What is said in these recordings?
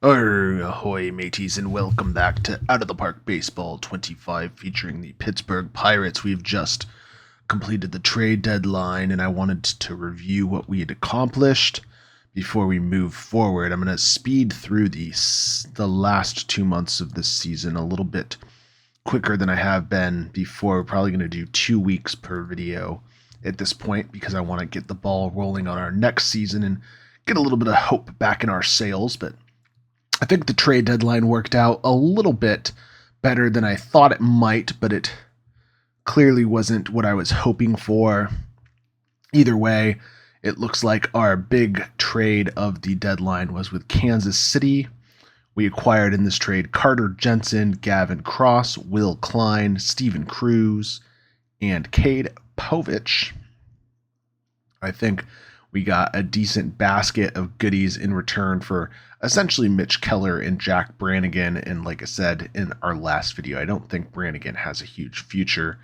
Ahoy, mateys, and welcome back to Out of the Park Baseball 25 featuring the Pittsburgh Pirates. We've just completed the trade deadline, and I wanted to review what we had accomplished before we move forward. I'm going to speed through the last 2 months of this season a little bit quicker than I have been before. We're probably going to do 2 weeks per video at this point because I want to get the ball rolling on our next season and get a little bit of hope back in our sails, but I think the trade deadline worked out a little bit better than I thought it might, but it clearly wasn't what I was hoping for. Either way, it looks like our big trade of the deadline was with Kansas City. We acquired in this trade Carter Jensen, Gavin Cross, Will Klein, Steven Cruz, and Cade Povich. I think we got a decent basket of goodies in return for essentially Mitch Keller and Jack Brannigan. And like I said in our last video, I don't think Brannigan has a huge future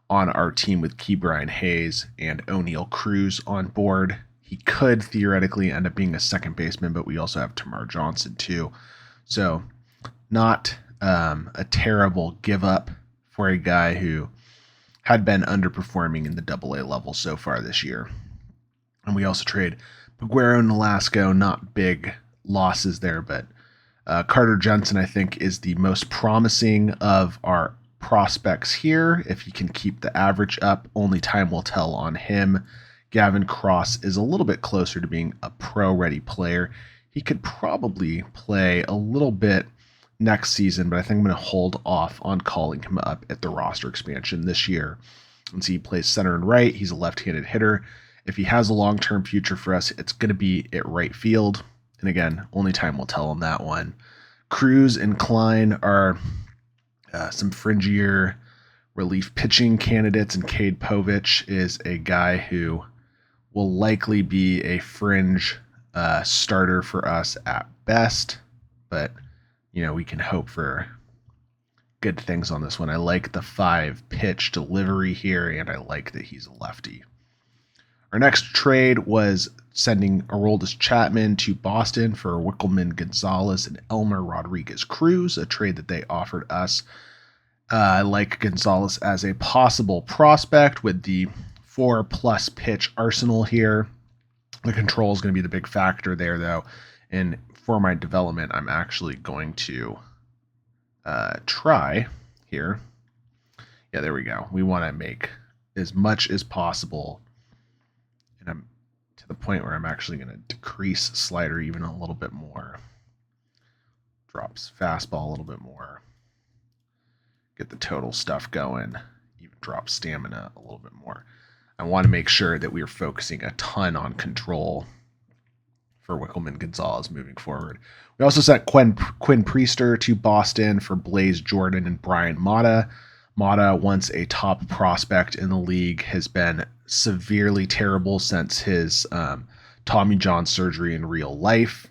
on our team with Ke'Bryan Hayes and O'Neal Cruz on board. He could theoretically end up being a second baseman, but we also have Tamar Johnson too. So not a terrible give up for a guy who had been underperforming in the AA level so far this year. And we also trade Peguero and Nolasco, not big losses there, but Carter Jensen, I think, is the most promising of our prospects here. If he can keep the average up, only time will tell on him. Gavin Cross is a little bit closer to being a pro-ready player. He could probably play a little bit next season, but I think I'm going to hold off on calling him up at the roster expansion this year. And see, he plays center and right. He's a left-handed hitter. If he has a long-term future for us, it's going to be at right field. And again, only time will tell on that one. Cruz and Klein are some fringier relief pitching candidates, and Cade Povich is a guy who will likely be a fringe starter for us at best. But, we can hope for good things on this one. I like the 5-pitch delivery here, and I like that he's a lefty. Our next trade was sending Aroldis Chapman to Boston for Wickelman Gonzalez and Elmer Rodriguez Cruz, a trade that they offered us. I like Gonzalez as a possible prospect with the 4+ pitch arsenal here. The control is going to be the big factor there, though. And for my development, I'm actually going to try here. Yeah, there we go. We want to make as much as possible. And I'm to the point where I'm actually going to decrease slider even a little bit more. Drops fastball a little bit more. Get the total stuff going. Even drop stamina a little bit more. I want to make sure that we are focusing a ton on control for Wickelman Gonzalez moving forward. We also sent Quinn Priester to Boston for Blaze Jordan and Brian Mata. Mata, once a top prospect in the league, has been severely terrible since his Tommy John surgery in real life.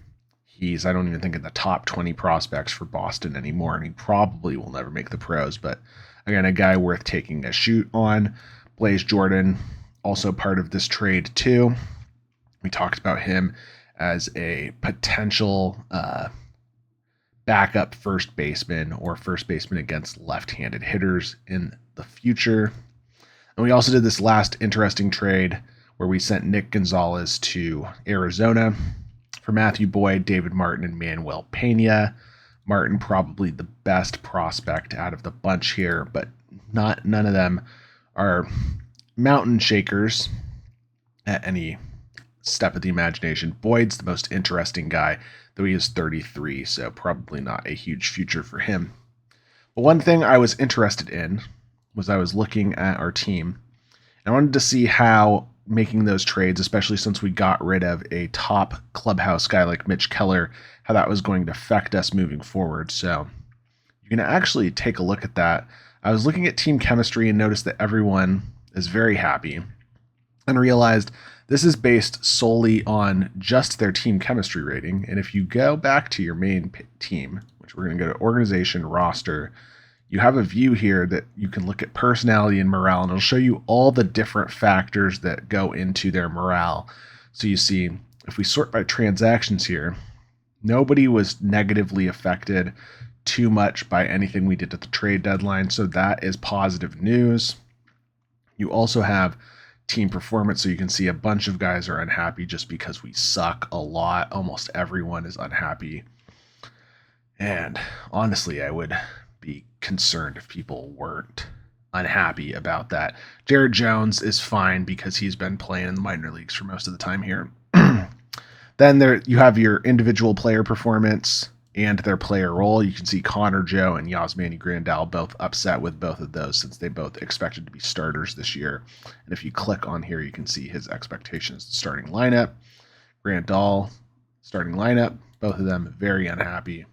He's, I don't even think, in the top 20 prospects for Boston anymore, and he probably will never make the pros. But again, a guy worth taking a shoot on. Blaze Jordan, also part of this trade too. We talked about him as a potential backup first baseman or first baseman against left-handed hitters in the future. And we also did this last interesting trade where we sent Nick Gonzalez to Arizona for Matthew Boyd, David Martin, and Manuel Pena. Martin probably the best prospect out of the bunch here, but none of them are mountain shakers at any step of the imagination. Boyd's the most interesting guy, though he is 33, so probably not a huge future for him. But one thing I was interested in was I was looking at our team, and I wanted to see how making those trades, especially since we got rid of a top clubhouse guy like Mitch Keller, how that was going to affect us moving forward. So you can actually take a look at that. I was looking at team chemistry and noticed that everyone is very happy, and realized this is based solely on just their team chemistry rating. And if you go back to your main team, which we're going to go to organization roster, you have a view here that you can look at personality and morale, and it'll show you all the different factors that go into their morale. So you see, if we sort by transactions here, Nobody was negatively affected too much by anything we did at the trade deadline, so that is positive news. You also have team performance, so you can see a bunch of guys are unhappy just because we suck a lot. Almost everyone is unhappy. And honestly, I would be concerned if people weren't unhappy about that. Jared Jones is fine because he's been playing in the minor leagues for most of the time here. Then there you have your individual player performance and their player role. You can see Connor Joe and Yasmani Grandal both upset with both of those since they both expected to be starters this year. And if you click on here, you can see his expectations. Starting lineup, Grandal, starting lineup, both of them very unhappy.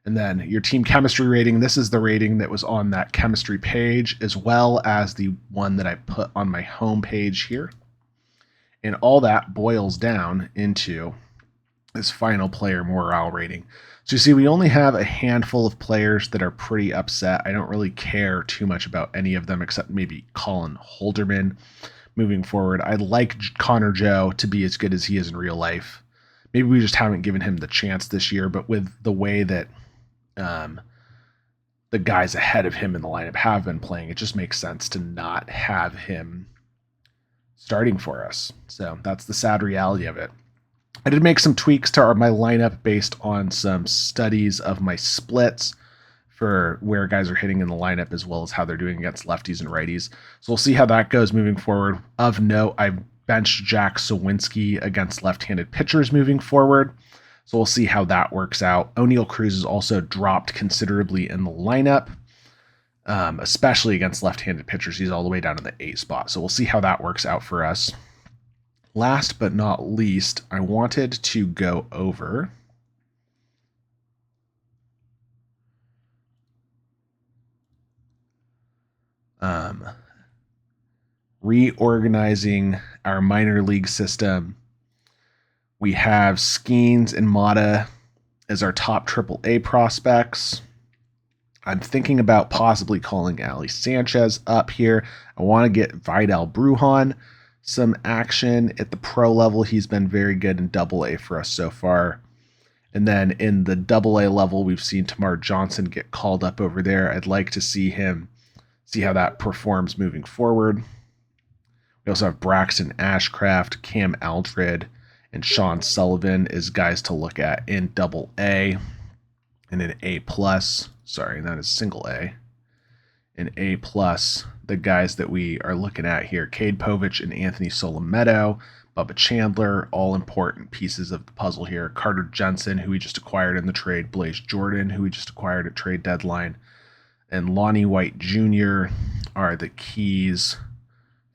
And then your team chemistry rating. This is the rating that was on that chemistry page, as well as the one that I put on my home page here. And all that boils down into this final player morale rating. So you see, we only have a handful of players that are pretty upset. I don't really care too much about any of them except maybe Colin Holderman moving forward. I'd like Connor Joe to be as good as he is in real life. Maybe we just haven't given him the chance this year, but with the way that the guys ahead of him in the lineup have been playing, it just makes sense to not have him starting for us. So that's the sad reality of it. I did make some tweaks to my lineup based on some studies of my splits for where guys are hitting in the lineup, as well as how they're doing against lefties and righties. So we'll see how that goes moving forward. Of note, I benched Jack Sawinski against left-handed pitchers moving forward. So we'll see how that works out. O'Neal Cruz is also dropped considerably in the lineup, especially against left-handed pitchers. He's all the way down in the 8 spot. So we'll see how that works out for us. Last but not least, I wanted to go over reorganizing our minor league system. We have Skeens and Mata as our top AAA prospects. I'm thinking about possibly calling Ali Sanchez up here. I want to get Vidal Brujan some action at the pro level. He's been very good in AA for us so far. And then in the AA level, we've seen Tamar Johnson get called up over there. I'd like to see how that performs moving forward. We also have Braxton Ashcraft, Cam Aldred, and Sean Sullivan as guys to look at in AA and in A+. Sorry, that is single A. In A+, the guys that we are looking at here, Cade Povich and Anthony Solometo, Bubba Chandler, all important pieces of the puzzle here. Carter Jensen, who we just acquired in the trade, Blaze Jordan, who we just acquired at trade deadline, and Lonnie White Jr. are the keys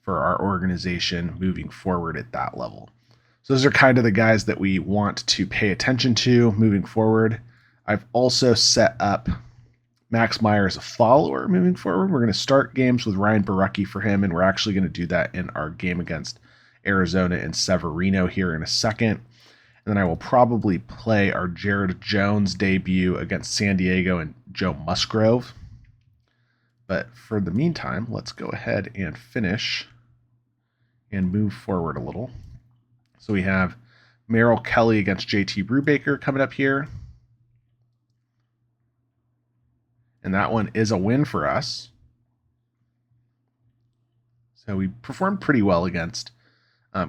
for our organization moving forward at that level. So those are kind of the guys that we want to pay attention to moving forward. I've also set up Max Meyer as a follower moving forward. We're going to start games with Ryan Borucki for him, and we're actually going to do that in our game against Arizona and Severino here in a second. And then I will probably play our Jared Jones debut against San Diego and Joe Musgrove. But for the meantime, let's go ahead and finish and move forward a little. So we have Merrill Kelly against JT Brubaker coming up here. And that one is a win for us. So we performed pretty well against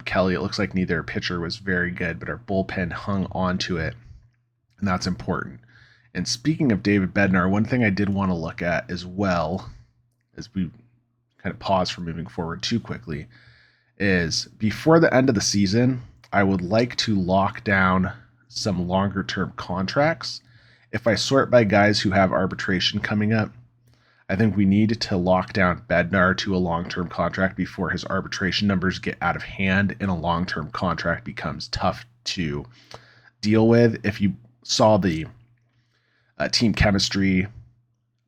Kelly. It looks like neither pitcher was very good, but our bullpen hung on to it. And that's important. And speaking of David Bednar, one thing I did want to look at as well, as we kind of pause from moving forward too quickly, is before the end of the season, I would like to lock down some longer term contracts. If I sort by guys who have arbitration coming up, I think we need to lock down Bednar to a long-term contract before his arbitration numbers get out of hand and a long-term contract becomes tough to deal with. If you saw the team chemistry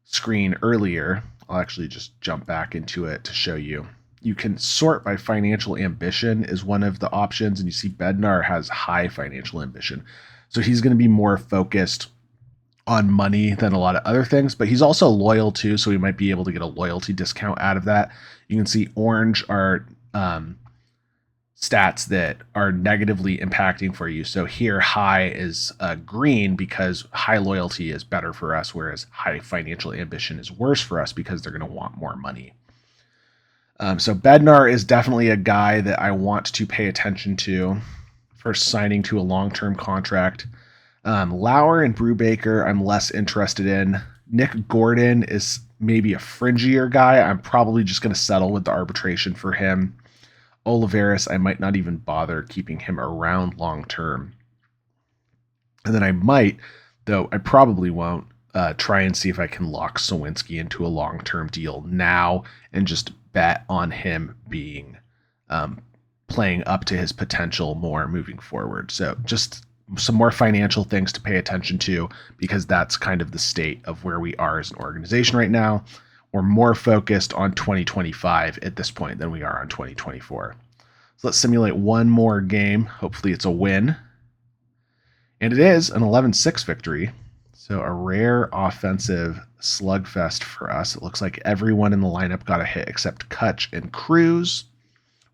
screen earlier, I'll actually just jump back into it to show you. You can sort by financial ambition is one of the options, and you see Bednar has high financial ambition. So he's going to be more focused on money than a lot of other things, but he's also loyal too, so we might be able to get a loyalty discount out of that. You can see orange are stats that are negatively impacting for you. So here, high is green because high loyalty is better for us, whereas high financial ambition is worse for us because they're going to want more money. So Bednar is definitely a guy that I want to pay attention to for signing to a long-term contract. Lauer and Brubaker, I'm less interested in. Nick Gordon is maybe a fringier guy. I'm probably just going to settle with the arbitration for him. Olivares, I might not even bother keeping him around long term. And then I might, though I probably won't, try and see if I can lock Sawinski into a long-term deal now and just bet on him being playing up to his potential more moving forward. So just some more financial things to pay attention to, because that's kind of the state of where we are as an organization right now. We're more focused on 2025 at this point than we are on 2024. So let's simulate one more game. Hopefully it's a win. And it is an 11-6 victory. So a rare offensive slugfest for us. It looks like everyone in the lineup got a hit except Kutch and Cruz.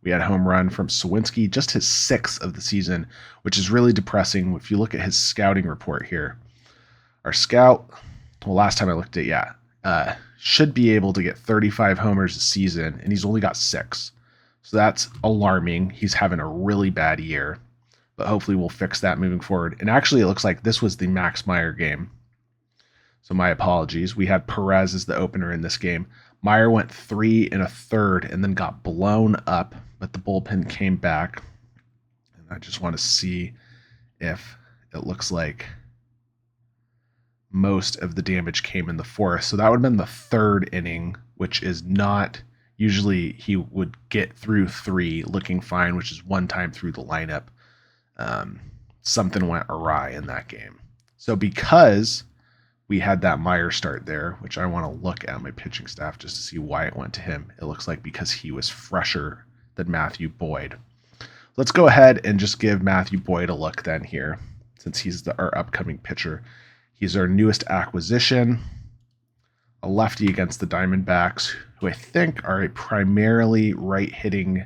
We had a home run from Sawinski, just his 6th of the season, which is really depressing. If you look at his scouting report here, our scout, well, last time I looked at it, should be able to get 35 homers a season, and he's only got 6. So that's alarming. He's having a really bad year, but hopefully we'll fix that moving forward. And actually, it looks like this was the Max Meyer game. So my apologies. We had Perez as the opener in this game. Meyer went 3 1/3 and then got blown up, but the bullpen came back. And I just want to see if it looks like most of the damage came in the 4th. So that would have been the 3rd inning, which is not usually he would get through 3 looking fine, which is one time through the lineup. Something went awry in that game. So because we had that Meyer start there, which I want to look at my pitching staff just to see why it went to him. It looks like because he was fresher than Matthew Boyd. Let's go ahead and just give Matthew Boyd a look then here, since he's our upcoming pitcher. He's our newest acquisition, a lefty against the Diamondbacks, who I think are a primarily right-hitting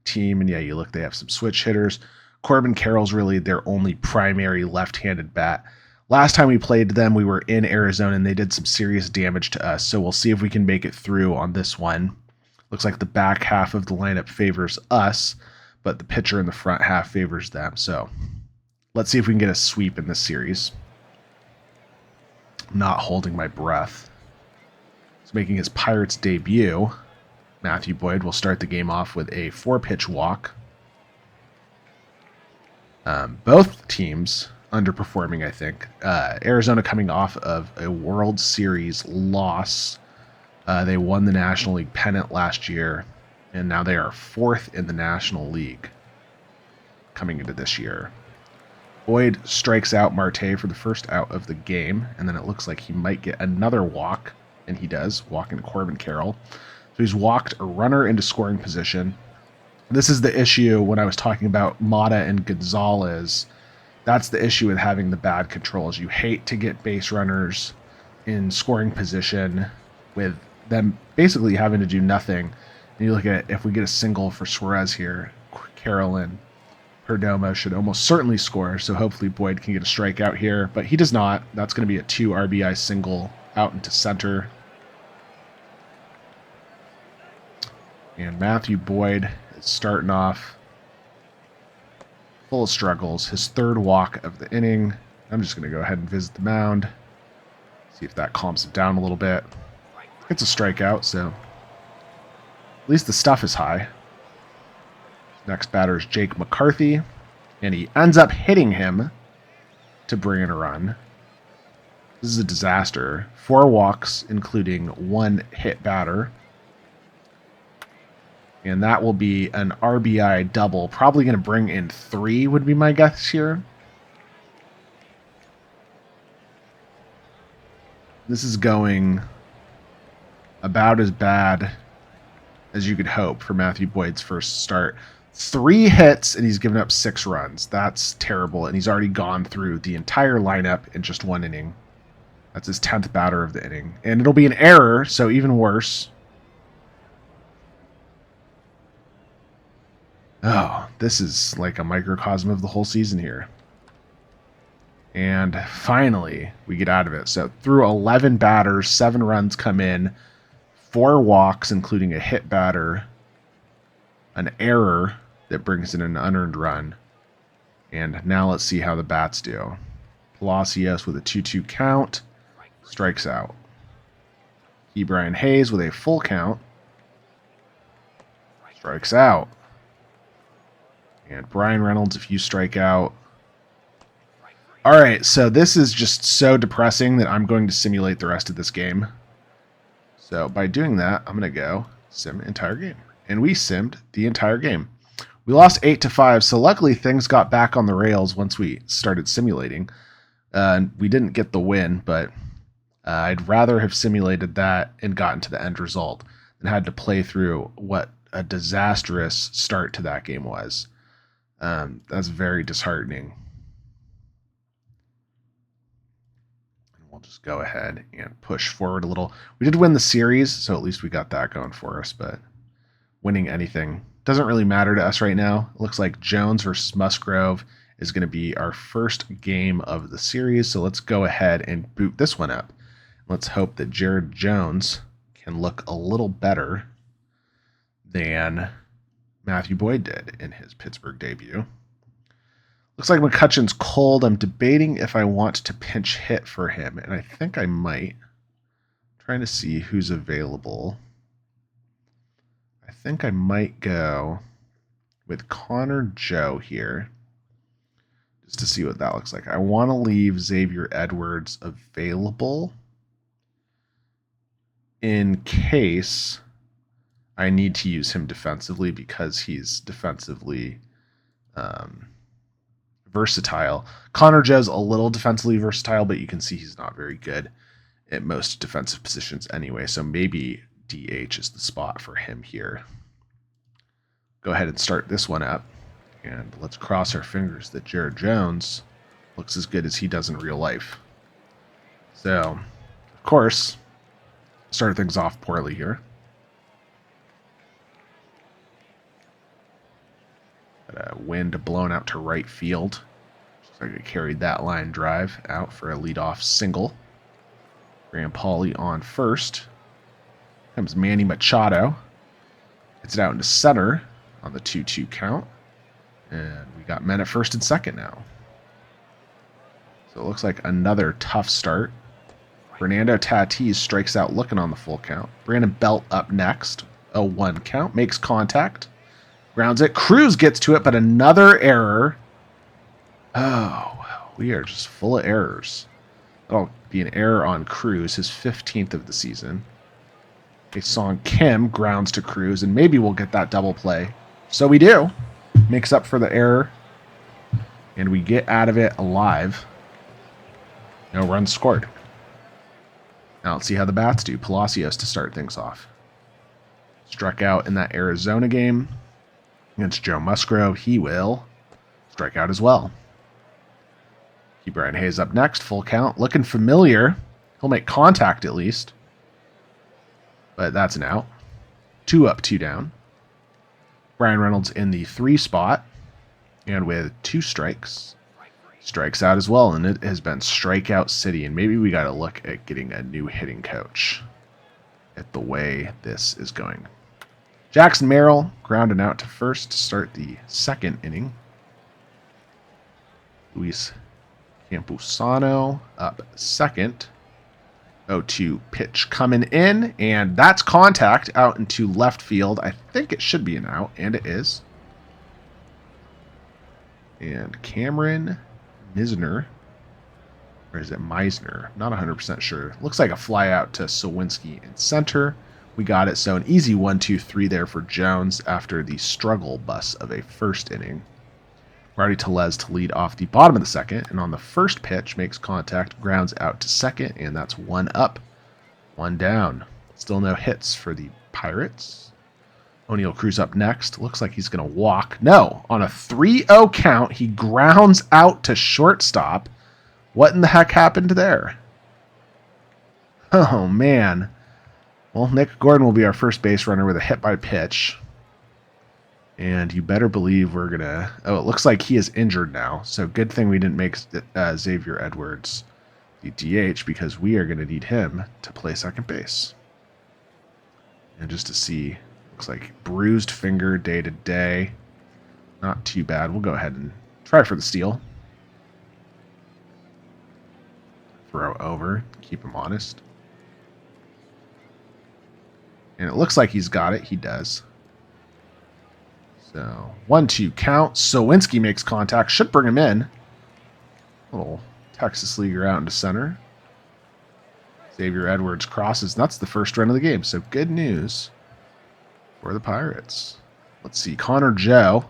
team. And yeah, you look, they have some switch hitters. Corbin Carroll's really their only primary left-handed bat. Last time we played them, we were in Arizona, and they did some serious damage to us. So we'll see if we can make it through on this one. Looks like the back half of the lineup favors us, but the pitcher in the front half favors them. So let's see if we can get a sweep in this series. I'm not holding my breath. He's making his Pirates debut. Matthew Boyd will start the game off with a 4-pitch walk. Both teams underperforming, I think. Arizona coming off of a World Series loss. They won the National League pennant last year, and now they are 4th in the National League coming into this year. Boyd strikes out Marte for the first out of the game, and then it looks like he might get another walk, and he does, walking Corbin Carroll. So he's walked a runner into scoring position. This is the issue when I was talking about Mata and Gonzalez. That's the issue with having the bad controls. You hate to get base runners in scoring position with them basically having to do nothing. And you look at, if we get a single for Suarez here, Carroll and Perdomo should almost certainly score. So hopefully Boyd can get a strikeout here, but he does not. That's going to be a 2 RBI single out into center. And Matthew Boyd is starting off full of struggles. His 3rd walk of the inning. I'm just going to go ahead and visit the mound. See if that calms him down a little bit. It's a strikeout, so at least the stuff is high. Next batter is Jake McCarthy, and he ends up hitting him to bring in a run. This is a disaster. 4 walks, including 1 hit batter. And that will be an RBI double. Probably going to bring in 3 would be my guess here. This is going about as bad as you could hope for Matthew Boyd's first start. 3 hits, and he's given up 6 runs. That's terrible, and he's already gone through the entire lineup in just 1 inning. That's his 10th batter of the inning. And it'll be an error, so even worse. Oh, this is like a microcosm of the whole season here. And finally, we get out of it. So through 11 batters, 7 runs come in, 4 walks, including a hit batter, an error that brings in an unearned run. And now let's see how the bats do. Palacios with a 2-2 count, strikes out. Brian Hayes with a full count, strikes out. And Brian Reynolds, if you strike out. All right, so this is just so depressing that I'm going to simulate the rest of this game. So by doing that, I'm going to go sim entire game. And we simmed the entire game. We lost 8-5, so luckily things got back on the rails once we started simulating. We didn't get the win, but I'd rather have simulated that and gotten to the end result than had to play through what a disastrous start to that game was. That's very disheartening. We'll just go ahead and push forward a little. We did win the series, so at least we got that going for us, but winning anything doesn't really matter to us right now. It looks like Jones versus Musgrove is going to be our first game of the series, so let's go ahead and boot this one up. Let's hope that Jared Jones can look a little better than Matthew Boyd did in his Pittsburgh debut. Looks like McCutcheon's cold. I'm debating if I want to pinch hit for him, and I think I might. I'm trying to see who's available. I think I might go with Connor Joe here, just to see what that looks like. I want to leave Xavier Edwards available in case I need to use him defensively, because he's defensively versatile. Connor Joe's a little defensively versatile, but you can see he's not very good at most defensive positions anyway, so maybe DH is the spot for him here. Go ahead and start this one up, and let's cross our fingers that Jared Jones looks as good as he does in real life. So, of course, started things off poorly here. Got a wind blown out to right field. Looks like I carried that line drive out for a leadoff single. Graham Pauley on first. Comes Manny Machado. Gets it out into center on the 2-2 count. And we got men at first and second now. So it looks like another tough start. Fernando Tatis strikes out looking on the full count. Brandon Belt up next. A 1 count. Makes contact. Grounds it. Cruz gets to it, but another error. Oh, we are just full of errors. That'll be an error on Cruz, his 15th of the season. Song Kim grounds to Cruz, and maybe we'll get that double play. So we do. Makes up for the error. And we get out of it alive. No runs scored. Now let's see how the bats do. Palacios to start things off. Struck out in that Arizona game against Joe Musgrove. He will strike out as well. Brian Hayes up next. Full count. Looking familiar. He'll make contact at least. But that's an out. 2 up, 2 down. Brian Reynolds in the 3 spot. And with 2 strikes. Strikes out as well. And it has been strikeout city. And maybe we got to look at getting a new hitting coach at the way this is going. Jackson Merrill grounding out to first to start the second inning. Luis Campusano up second. 0-2 pitch coming in, and that's contact out into left field. I think it should be an out, and it is. And Cameron Misner, or is it Meisner? Not 100% sure. Looks like a fly out to Sawinski in center. We got it, so an easy 1-2-3 there for Jones after the struggle bus of a first inning. Rowdy Tellez to lead off the bottom of the second, and on the first pitch makes contact, grounds out to second, and that's 1 up, 1 down. Still no hits for the Pirates. O'Neill Cruz up next. Looks like he's going to walk. No, on a 3-0 count, he grounds out to shortstop. What in the heck happened there? Oh, man. Well, Nick Gordon will be our first base runner with a hit by pitch. And you better believe we're going to... Oh, it looks like he is injured now. So good thing we didn't make Xavier Edwards the DH, because we are going to need him to play second base. And just to see, looks like bruised finger day to day. Not too bad. We'll go ahead and try for the steal. Throw over. Keep him honest. And it looks like he's got it. He does. So 1-2 count. Sowinski makes contact. Should bring him in. Little Texas Leaguer out into center. Xavier Edwards crosses. And that's the first run of the game. So good news for the Pirates. Let's see. Connor Joe,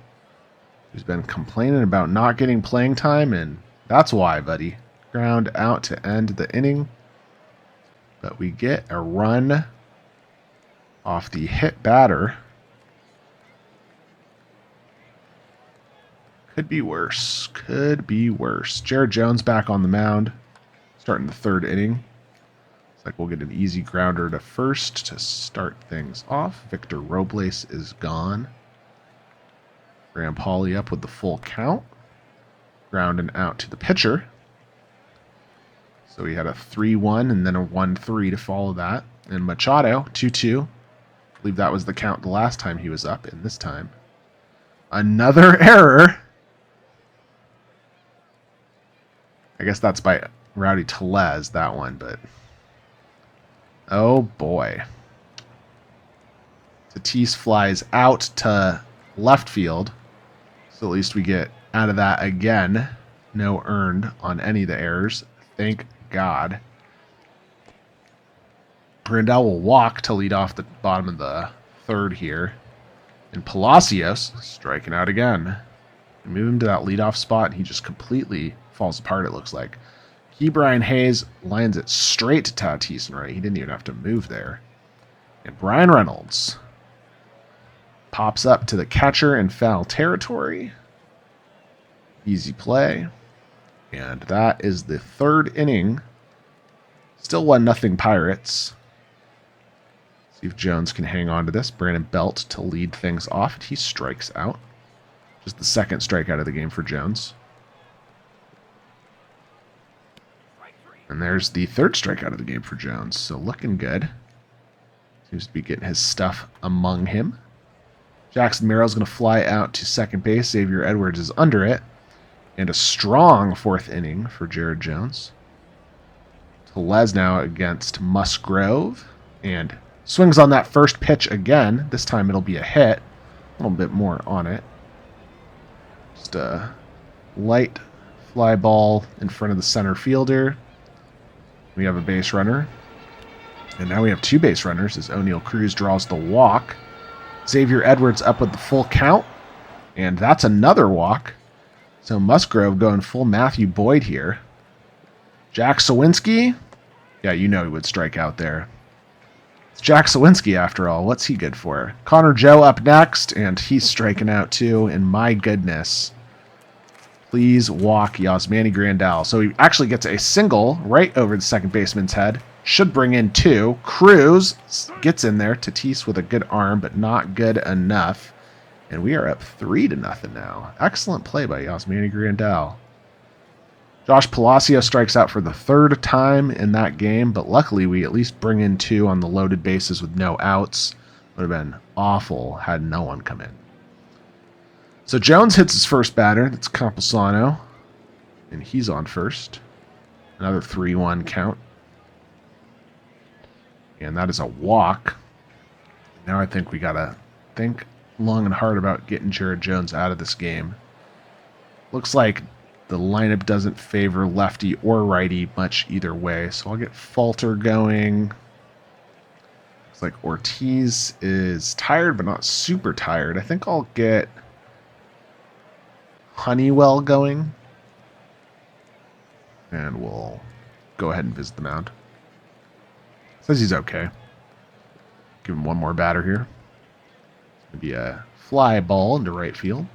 who's been complaining about not getting playing time, and that's why, buddy. Ground out to end the inning. But we get a run off the hit batter. Could be worse. Could be worse. Jared Jones back on the mound. Starting the third inning. Looks like we'll get an easy grounder to first to start things off. Victor Robles is gone. Graham Pauley up with the full count. Grounding out to the pitcher. So we had a 3-1 and then a 1-3 to follow that. And Machado, 2-2. I believe that was the count the last time he was up, and this time another error. I guess that's by Rowdy Tellez, that one, but oh boy. Tatis flies out to left field, so at least we get out of that again. No earned on any of the errors. Thank God. Grandal will walk to lead off the bottom of the third here. And Palacios striking out again. We move him to that leadoff spot, and he just completely falls apart, it looks like. Brian Hayes lines it straight to Tatis and right. He didn't even have to move there. And Brian Reynolds pops up to the catcher in foul territory. Easy play. And that is the third inning. Still 1-0 Pirates. See if Jones can hang on to this. Brandon Belt to lead things off. He strikes out. Just the second strikeout of the game for Jones. And there's the third strikeout of the game for Jones. So looking good. Seems to be getting his stuff among him. Jackson Merrill's going to fly out to second base. Xavier Edwards is under it. And a strong fourth inning for Jared Jones. Tellez now against Musgrove. And swings on that first pitch again. This time it'll be a hit. A little bit more on it. Just a light fly ball in front of the center fielder. We have a base runner. And now we have two base runners as O'Neal Cruz draws the walk. Xavier Edwards up with the full count. And that's another walk. So Musgrove going full Matthew Boyd here. Jack Sowinski. Yeah, you know he would strike out there. It's Jack Sowinski after all. What's he good for? Connor Joe up next. And he's striking out too. And my goodness. Please walk Yasmani Grandal. So he actually gets a single right over the second baseman's head. Should bring in two. Cruz gets in there. Tatis with a good arm, but not good enough. And we are up 3-0 now. Excellent play by Yasmani Grandal. Josh Palacio strikes out for the third time in that game, but luckily we at least bring in two on the loaded bases with no outs. Would have been awful had no one come in. So Jones hits his first batter. That's Camposano. And he's on first. Another 3-1 count. And that is a walk. Now I think we got to think long and hard about getting Jared Jones out of this game. Looks like the lineup doesn't favor lefty or righty much either way. So I'll get Falter going. Looks like Ortiz is tired, but not super tired. I think I'll get Honeywell going. And we'll go ahead and visit the mound. Says he's okay. Give him one more batter here. Maybe a fly ball into right field.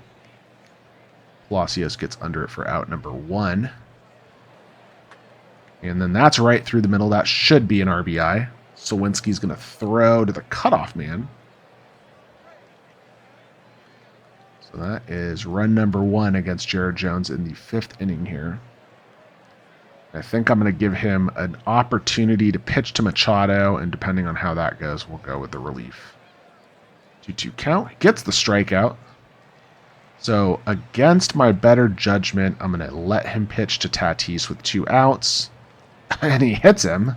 Palacios gets under it for out number 1. And then that's right through the middle. That should be an RBI. Sowinski's going to throw to the cutoff man. So that is run number 1 against Jared Jones in the 5th inning here. I think I'm going to give him an opportunity to pitch to Machado, and depending on how that goes, we'll go with the relief. 2-2 count. Gets the strikeout. So against my better judgment, I'm going to let him pitch to Tatis with 2 outs. And he hits him.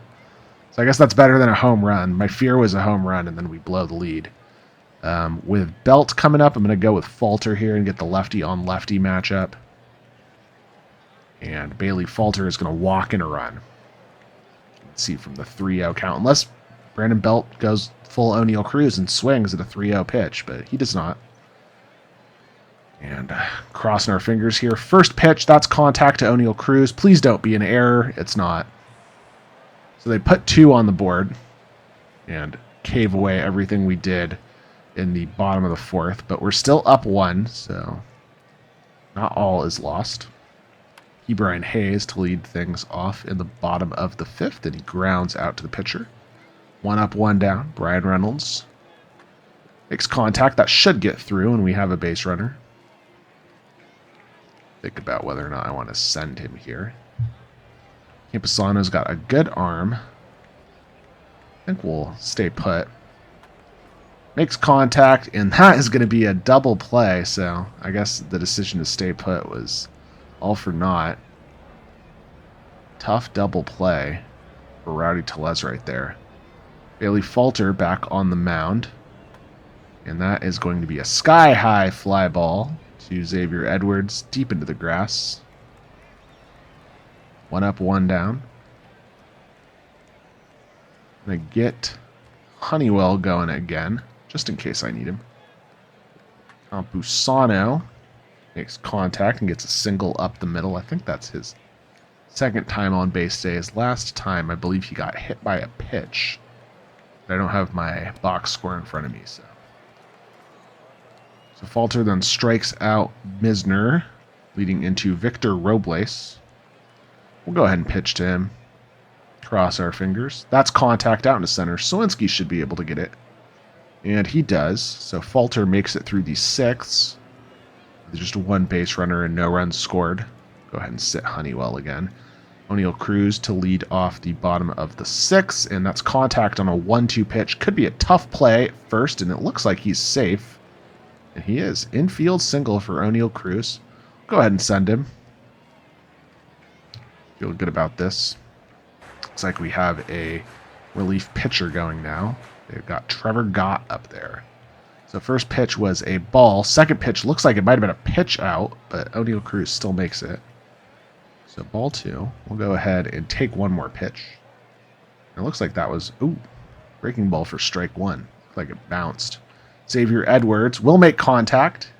So I guess that's better than a home run. My fear was a home run, and then we blow the lead. With Belt coming up, I'm going to go with Falter here and get the lefty-on-lefty matchup. And Bailey Falter is going to walk in a run. Let's see from the 3-0 count. Unless Brandon Belt goes full O'Neal Cruz and swings at a 3-0 pitch, but he does not. And crossing our fingers here. First pitch, that's contact to O'Neal Cruz. Please don't be an error. It's not. So they put 2 on the board and cave away everything we did in the bottom of the 4th. But we're still up 1, so not all is lost. Brian Hayes to lead things off in the bottom of the 5th, and he grounds out to the pitcher. 1 up, 1 down. Brian Reynolds makes contact. That should get through, and we have a base runner. Think about whether or not I want to send him here. Campusano's got a good arm. I think we'll stay put. Makes contact, and that is going to be a double play, so I guess the decision to stay put was all for naught. Tough double play for Rowdy Tellez right there. Bailey Falter back on the mound. And that is going to be a sky-high fly ball to Xavier Edwards deep into the grass. 1 up, 1 down. I'm going to get Honeywell going again, just in case I need him. Campusano makes contact and gets a single up the middle. I think that's his 2nd time on base day. His last time, I believe he got hit by a pitch. But I don't have my box score in front of me, so. So Falter then strikes out Misner, leading into Victor Robles. We'll go ahead and pitch to him. Cross our fingers. That's contact out into center. Sawinski should be able to get it. And he does. So Falter makes it through the 6th. Just a 1 base runner and no runs scored. Go ahead and sit Honeywell again. O'Neal Cruz to lead off the bottom of the 6th. And that's contact on a 1-2 pitch. Could be a tough play at first, and it looks like he's safe. And he is. Infield single for O'Neal Cruz. Go ahead and send him. Feel good about this. Looks like we have a relief pitcher going now. They've got Trevor Gott up there. So first pitch was a ball. Second pitch looks like it might have been a pitch out, but O'Neal Cruz still makes it. So ball 2. We'll go ahead and take 1 more pitch. It looks like that was, breaking ball for strike 1. Looks like it bounced. Xavier Edwards will make contact.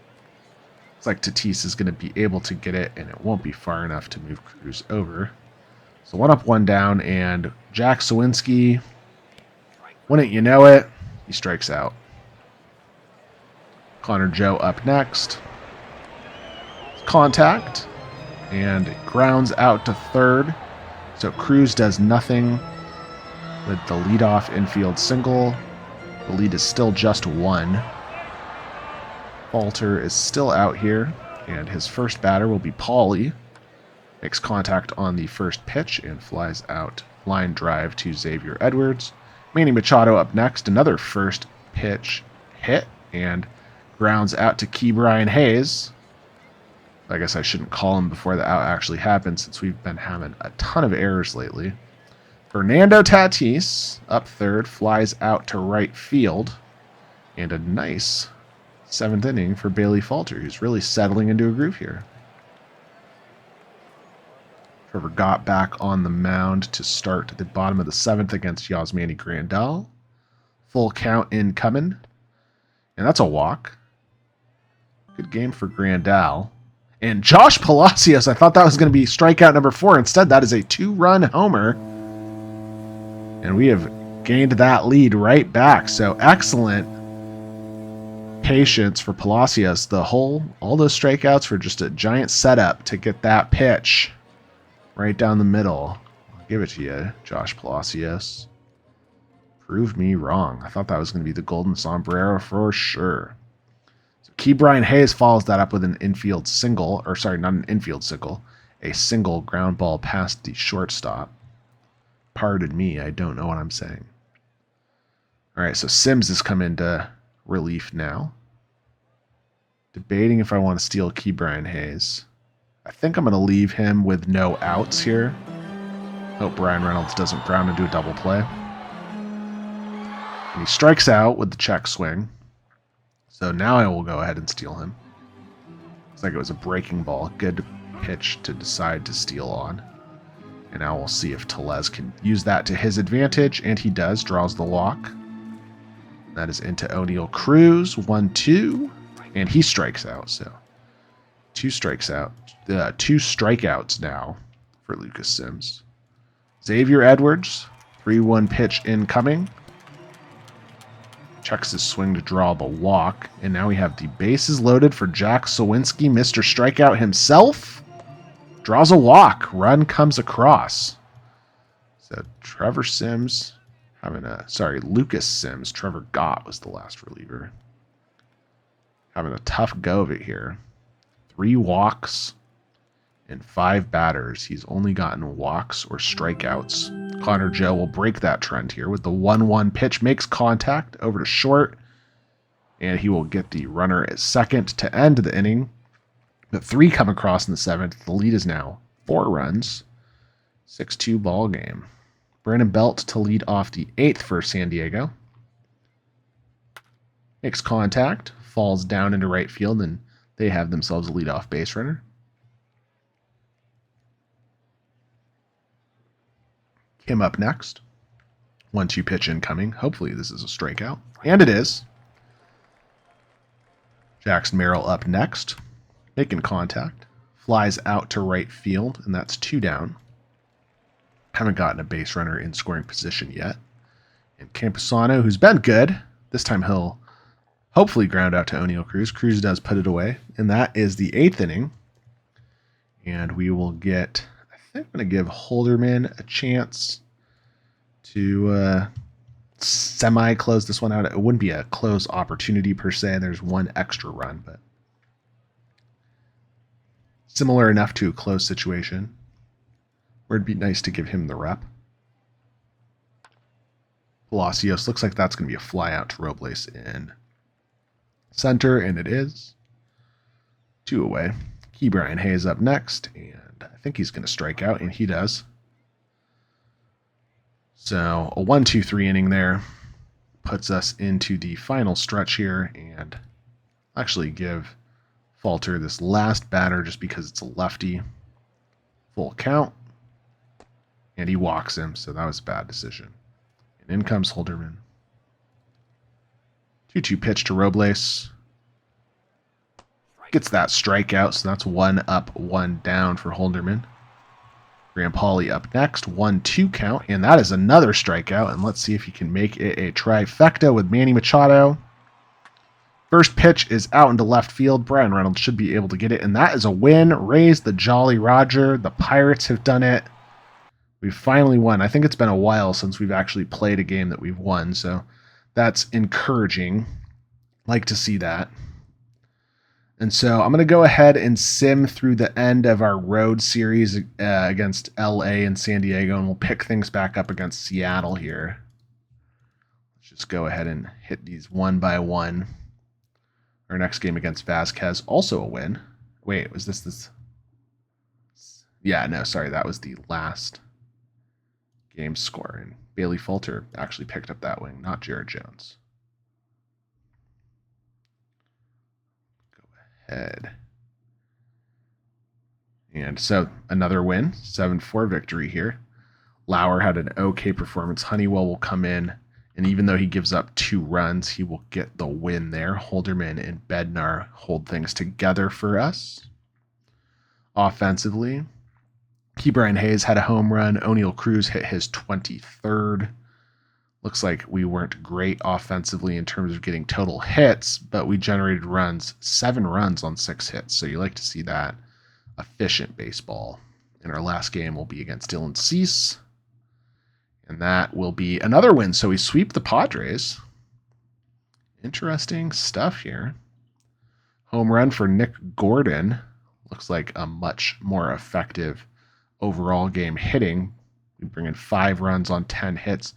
Looks like Tatis is going to be able to get it, and it won't be far enough to move Cruz over. So 1 up, 1 down, and Jack Sawinski, wouldn't you know it, he strikes out. Connor Joe up next. Contact, and it grounds out to 3rd. So Cruz does nothing with the leadoff infield single. The lead is still just 1. Falter is still out here, and his first batter will be Pauly. Makes contact on the first pitch and flies out. Line drive to Xavier Edwards. Manny Machado up next. Another first pitch hit and grounds out to Brian Hayes. I guess I shouldn't call him before the out actually happened, since we've been having a ton of errors lately. Fernando Tatis up 3rd, flies out to right field. And a nice 7th inning for Bailey Falter, who's really settling into a groove here. Trevor Gott back on the mound to start at the bottom of the 7th against Yasmani Grandal. Full count incoming. And that's a walk. Good game for Grandal. And Josh Palacios, I thought that was going to be strikeout number 4. Instead, that is a 2-run homer. And we have gained that lead right back. So excellent patience for Palacios. All those strikeouts were just a giant setup to get that pitch right down the middle. I'll give it to you, Josh Palacios. Proved me wrong. I thought that was going to be the golden sombrero for sure. So Brian Hayes follows that up with an infield single, or sorry, not an infield single, a single ground ball past the shortstop. Pardon me, I don't know what I'm saying. All right, so Sims has come into relief now. Debating if I want to steal Brian Hayes. I think I'm going to leave him with no outs here. Hope Brian Reynolds doesn't ground into a double play. And he strikes out with the check swing. So now I will go ahead and steal him. Looks like it was a breaking ball. Good pitch to decide to steal on. And now we'll see if Tellez can use that to his advantage. And he does. Draws the walk. That is into O'Neill Cruz. 1-2. And he strikes out. So two strikeouts now for Lucas Sims. Xavier Edwards. 3-1 pitch incoming. Checks his swing to draw the walk. And now we have the bases loaded for Jack Sawinski. Mr. Strikeout himself. Draws a walk. Run comes across. So Lucas Sims. Trevor Gott was the last reliever. Having a tough go of it here. 3 walks and 5 batters. He's only gotten walks or strikeouts. Connor Joe will break that trend here with the 1-1 pitch. Makes contact over to short. And he will get the runner at second to end the inning. The 3 come across in the 7th. The lead is now 4 runs. 6-2 ball game. Brandon Belt to lead off the 8th for San Diego. Makes contact. Falls down into right field, and they have themselves a leadoff base runner. Kim up next. 1-2 pitch incoming. Hopefully this is a strikeout. And it is. Jackson Merrill up next. Making contact. Flies out to right field, and that's 2 down. Haven't gotten a base runner in scoring position yet. And Camposano, who's been good. This time he'll hopefully ground out to O'Neill Cruz. Cruz does put it away. And that is the 8th inning. And we will get, I think I'm going to give Holderman a chance to semi-close this one out. It wouldn't be a close opportunity per se. There's 1 extra run, but similar enough to a close situation where it'd be nice to give him the rep. Palacios looks like that's going to be a fly out to Robles in center, and it is. 2 away. Brian Hayes up next, and I think he's going to strike out, and he does. So a 1-2-3 inning there puts us into the final stretch here, and actually give Falter this last batter just because it's a lefty. Full count, and he walks him, so that was a bad decision. And in comes Holderman. 2-2 pitch to Robles. Gets that strikeout, so that's 1 up, 1 down for Holderman. Rampali up next, 1-2 count, and that is another strikeout, and let's see if he can make it a trifecta with Manny Machado. First pitch is out into left field. Brian Reynolds should be able to get it, and that is a win. Raise the Jolly Roger. The Pirates have done it. We've finally won. I think it's been a while since we've actually played a game that we've won, so that's encouraging. Like to see that. And so I'm going to go ahead and sim through the end of our road series against LA and San Diego, and we'll pick things back up against Seattle here. Let's just go ahead and hit these one by one. Our next game against Vasquez, also a win. Wait, was this? Yeah, no, sorry, that was the last game score. And Bailey Falter actually picked up that wing, not Jared Jones. Head. And so another win, 7-4 victory here. Lauer had an okay performance. Honeywell will come in, and even though he gives up 2 runs, he will get the win there. Holderman and Bednar hold things together for us. Offensively, Brian Hayes had a home run. O'Neill Cruz hit his 23rd. Looks like we weren't great offensively in terms of getting total hits, but we generated runs, 7 runs on 6 hits. So you like to see that efficient baseball. And our last game will be against Dylan Cease. And that will be another win. So we sweep the Padres. Interesting stuff here. Home run for Nick Gordon. Looks like a much more effective overall game hitting. We bring in 5 runs on 10 hits.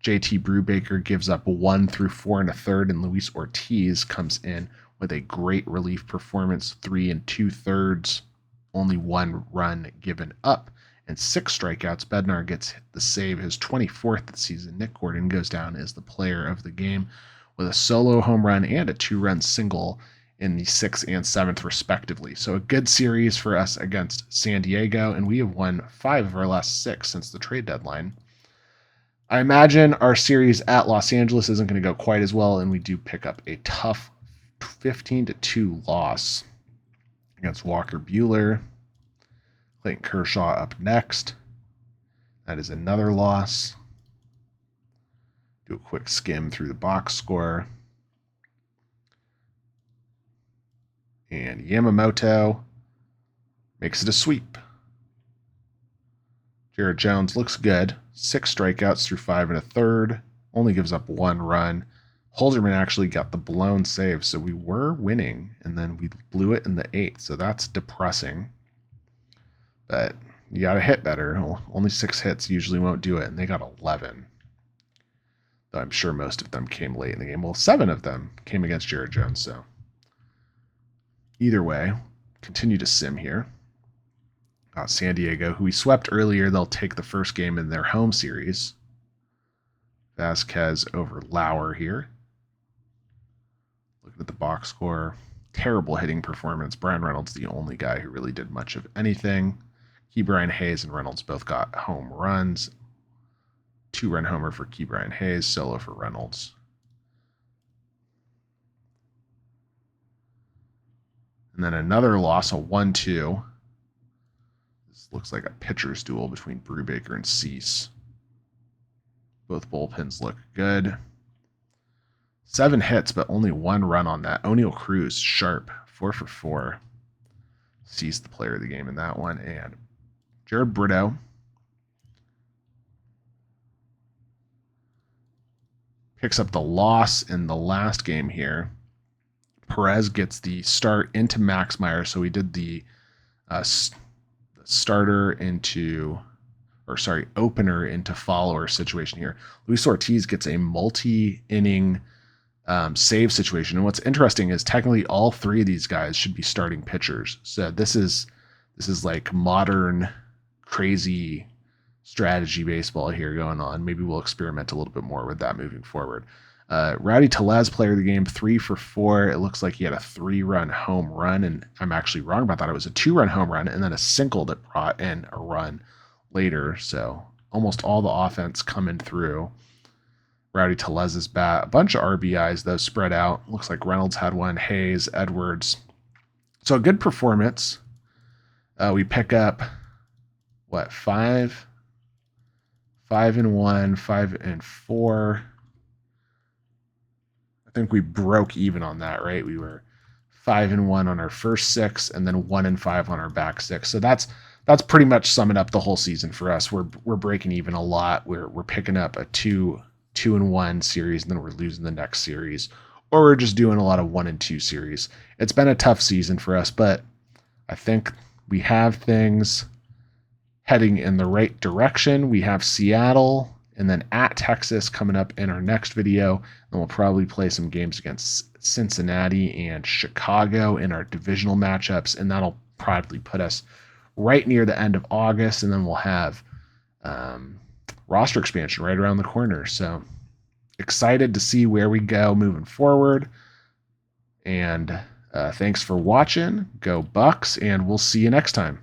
JT Brubaker gives up 1 through 4 1/3, and Luis Ortiz comes in with a great relief performance, 3 2/3, only 1 run given up, and 6 strikeouts. Bednar gets the save, his 24th this season. Nick Gordon goes down as the player of the game with a solo home run and a 2-run single in the 6th and 7th, respectively. So a good series for us against San Diego, and we have won 5 of our last 6 since the trade deadline. I imagine our series at Los Angeles isn't going to go quite as well, and we do pick up a tough 15-2 loss against Walker Buehler. Clayton Kershaw up next. That is another loss. Do a quick skim through the box score. And Yamamoto makes it a sweep. Jared Jones looks good. 6 strikeouts through 5 1/3. Only gives up 1 run. Holderman actually got the blown save, so we were winning, and then we blew it in the 8th, so that's depressing. But you got to hit better. Only 6 hits usually won't do it, and they got 11. Though I'm sure most of them came late in the game. Well, 7 of them came against Jared Jones, so either way, continue to sim here. San Diego, who we swept earlier, they'll take the first game in their home series. Vasquez over Lauer here. Looking at the box score, terrible hitting performance. Brian Reynolds, the only guy who really did much of anything. Ke'Bryan Hayes and Reynolds both got home runs. 2-run homer for Ke'Bryan Hayes, solo for Reynolds. And then another loss, a 1-2. This looks like a pitcher's duel between Brubaker and Cease. Both bullpens look good. 7 hits, but only 1 run on that. O'Neal Cruz, sharp, 4 for 4. Cease the player of the game in that one. And Jared Brito picks up the loss in the last game here. Perez gets the start into Max Meyer, so we did the opener into follower situation here. Luis Ortiz gets a multi-inning save situation. And what's interesting is technically all 3 of these guys should be starting pitchers. So this is like modern crazy strategy baseball here going on. Maybe we'll experiment a little bit more with that moving forward. Rowdy Tellez, player of the game, 3 for 4. It looks like he had a 3-run home run, and I'm actually wrong about that. It was a 2-run home run and then a single that brought in a run later. So almost all the offense coming through Rowdy Tellez's bat. A bunch of RBIs, though, spread out. Looks like Reynolds had 1, Hayes, Edwards. So a good performance. We pick up, 5? 5-1, 5-4. I think we broke even on that, right? We were 5-1 on our first 6, and then 1-5 on our back 6. So that's pretty much summing up the whole season for us. We're breaking even a lot. We're picking up a 2-1 series, and then we're losing the next series, or we're just doing a lot of 1-2 series. It's been a tough season for us, but I think we have things heading in the right direction. We have Seattle and then at Texas coming up in our next video. And we'll probably play some games against Cincinnati and Chicago in our divisional matchups. And that'll probably put us right near the end of August. And then we'll have roster expansion right around the corner. So excited to see where we go moving forward. And thanks for watching. Go Bucks, and we'll see you next time.